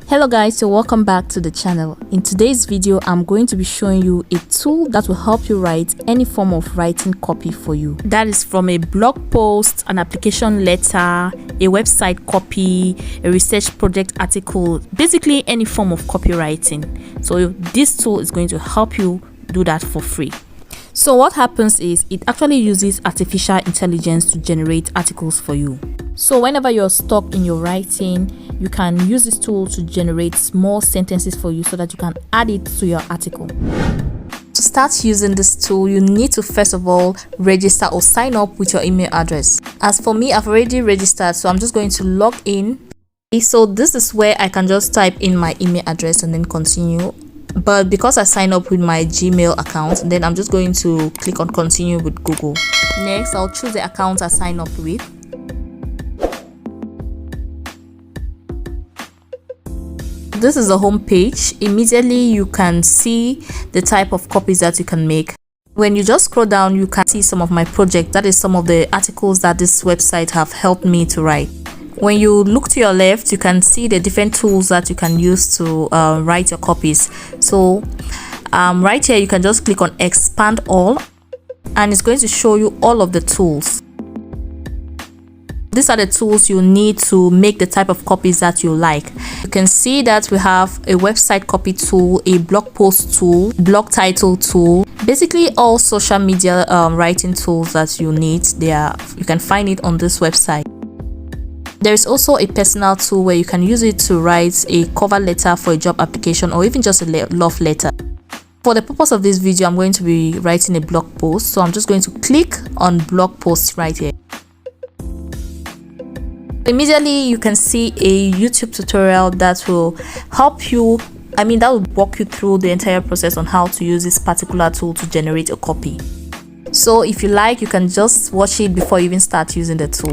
Hello guys, so welcome back to the channel. In today's video, I'm going to be showing you a tool that will help you write any form of writing copy for you. That is from a blog post, an application letter, a website copy, a research project article, basically any form of copywriting. So this tool is going to help you do that for free. So what happens is it actually uses artificial intelligence to generate articles for you. So whenever you're stuck in your writing, you can use this tool to generate small sentences for you so that you can add it to your article. To start using this tool, you need to first of all register or sign up with your email address. As for me, I've already registered, so I'm just going to log in. So this is where I can just type in my email address and then continue. But because I signed up with my Gmail account, then I'm just going to click on continue with Google. Next, I'll choose the account I signed up with. This is the home page. Immediately you can see the type of copies that you can make. When you just scroll down, you can see some of my projects. That is some of the articles that this website have helped me to write. When you look to your left, you can see the different tools that you can use to write your copies. So right here, you can just click on expand all and it's going to show you all of the tools. These are the tools you need to make the type of copies that you like. You can see that we have a website copy tool, a blog post tool, blog title tool, basically all social media writing tools that you need. You can find it on this website. There is also a personal tool where you can use it to write a cover letter for a job application or even just a love letter. For the purpose of this video, I'm going to be writing a blog post, so I'm just going to click on blog post right here. Immediately you can see a YouTube tutorial that will help you, that will walk you through the entire process on how to use this particular tool to generate a copy. So if you like, you can just watch it before you even start using the tool.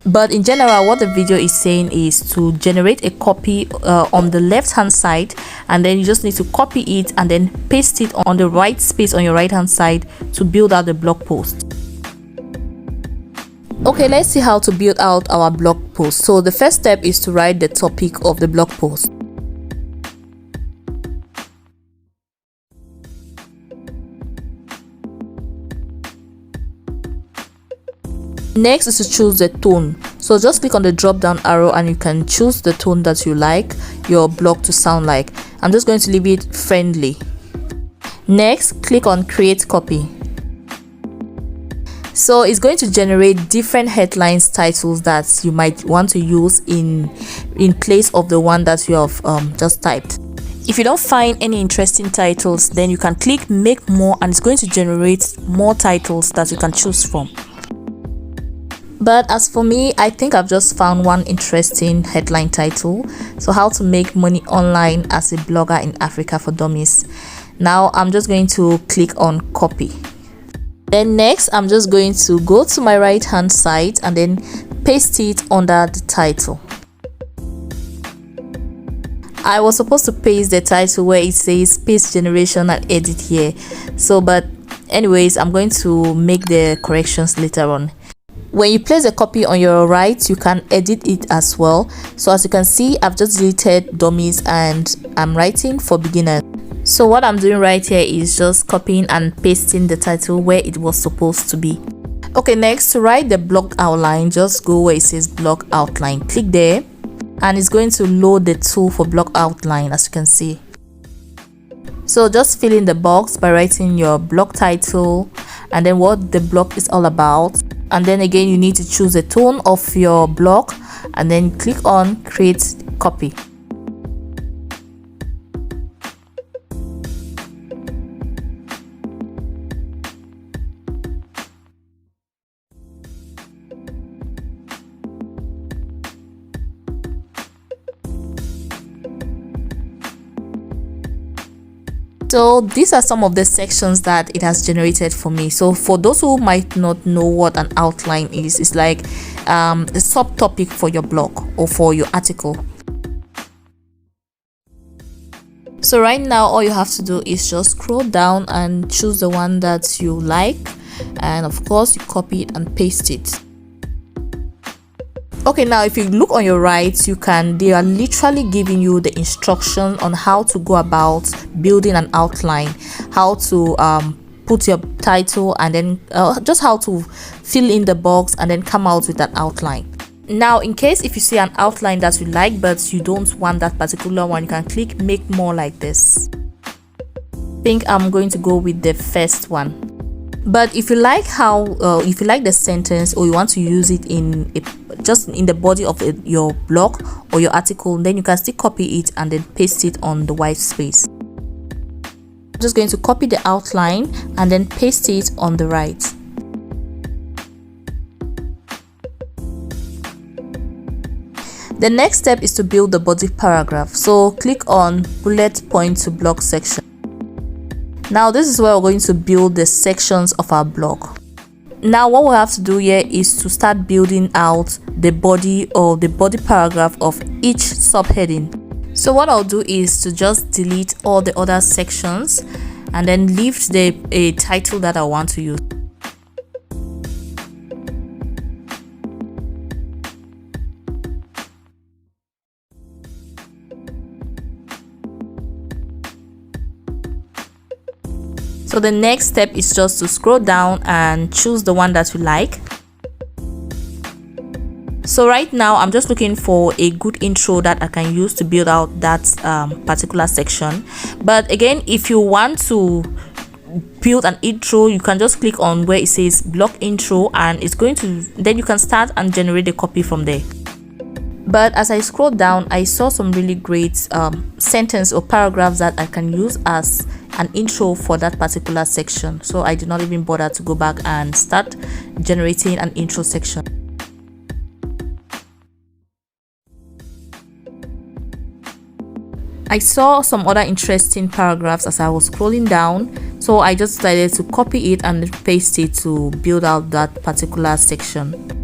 But in general, what the video is saying is to generate a copy on the left hand side, and then you just need to copy it and then paste it on the right space on your right hand side to build out the blog post. Okay, let's see how to build out our blog post. So the first step is to write the topic of the blog post. Next is to choose the tone. So just click on the drop down arrow and you can choose the tone that you like your blog to sound like. I'm just going to leave it friendly. Next, click on create copy. So it's going to generate different headlines, titles that you might want to use in place of the one that you have just typed. If you don't find any interesting titles, then you can click make more and it's going to generate more titles that you can choose from. But as for me, I think I've just found one interesting headline title. So how to make money online as a blogger in Africa for Dummies. Now I'm just going to click on copy. Then next, I'm just going to go to my right hand side and then paste it under the title. I was supposed to paste the title where it says paste generation and edit here. But anyways, I'm going to make the corrections later on. When you place a copy on your right, you can edit it as well. So as you can see, I've just deleted dummies and I'm writing for beginners. So what I'm doing right here is just copying and pasting the title where it was supposed to be. Okay, next, to write the blog outline, just go where it says blog outline. Click there and it's going to load the tool for blog outline, as you can see. So just fill in the box by writing your blog title and then what the blog is all about. And then again, you need to choose the tone of your blog and then click on create copy. So these are some of the sections that it has generated for me. So for those who might not know what an outline is, it's like a subtopic for your blog or for your article. So right now, all you have to do is just scroll down and choose the one that you like, and of course you copy it and paste it. Okay, now if you look on your right, they are literally giving you the instruction on how to go about building an outline, how to put your title, and then just how to fill in the box and then come out with an outline. Now, in case if you see an outline that you like but you don't want that particular one, you can click make more like this. I think I'm going to go with the first one. But if you like if you like the sentence, or you want to use it just in the body of your blog or your article, then you can still copy it and then paste it on the white space. I'm just going to copy the outline and then paste it on the right. The next step is to build the body paragraph. So click on bullet point to blog section. Now this is where we're going to build the sections of our blog. Now what we have to do here is to start building out the body or the body paragraph of each subheading. So what I'll do is to just delete all the other sections and then leave a title that I want to use. So the next step is just to scroll down and choose the one that you like. So right now I'm just looking for a good intro that I can use to build out that particular section. But again, if you want to build an intro, you can just click on where it says blog intro, and it's going to, then you can start and generate the copy from there. But as I scrolled down, I saw some really great sentence or paragraphs that I can use as an intro for that particular section. So I did not even bother to go back and start generating an intro section. I saw some other interesting paragraphs as I was scrolling down, so I just decided to copy it and paste it to build out that particular section.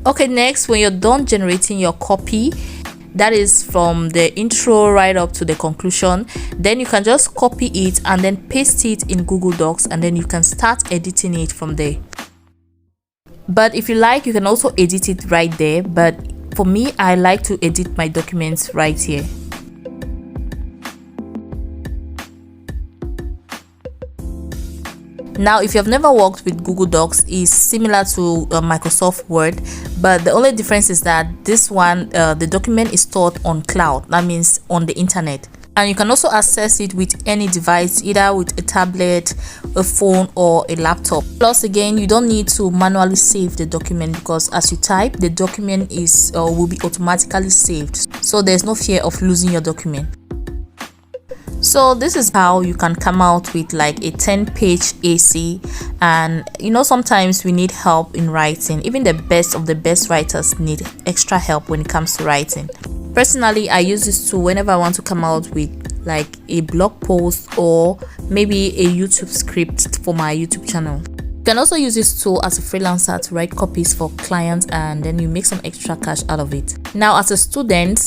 Okay, next, when you're done generating your copy, that is from the intro right up to the conclusion, then you can just copy it and then paste it in Google Docs, and then you can start editing it from there. But if you like, you can also edit it right there, but for me, I like to edit my documents right here. Now, if you have never worked with Google Docs, it's similar to Microsoft Word, but the only difference is that this one, the document is stored on cloud, that means on the internet, and you can also access it with any device, either with a tablet, a phone, or a laptop. Plus, again, you don't need to manually save the document, because as you type, the document will be automatically saved, so there's no fear of losing your document. So this is how you can come out with like a 10-page essay. And you know, sometimes we need help in writing. Even the best of the best writers need extra help when it comes to writing. Personally, I use this tool whenever I want to come out with like a blog post or maybe a YouTube script for my YouTube channel. You can also use this tool as a freelancer to write copies for clients, and then you make some extra cash out of it. Now, as a student,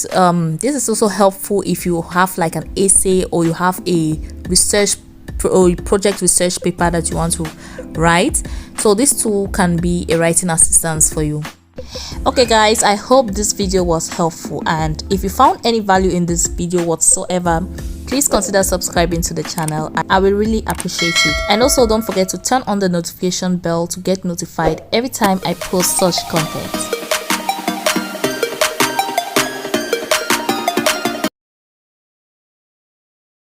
this is also helpful if you have like an essay, or you have a project research paper that you want to write. So this tool can be a writing assistance for you. Okay guys, I hope this video was helpful, and if you found any value in this video whatsoever, please consider subscribing to the channel. I will really appreciate it. And also don't forget to turn on the notification bell to get notified every time I post such content.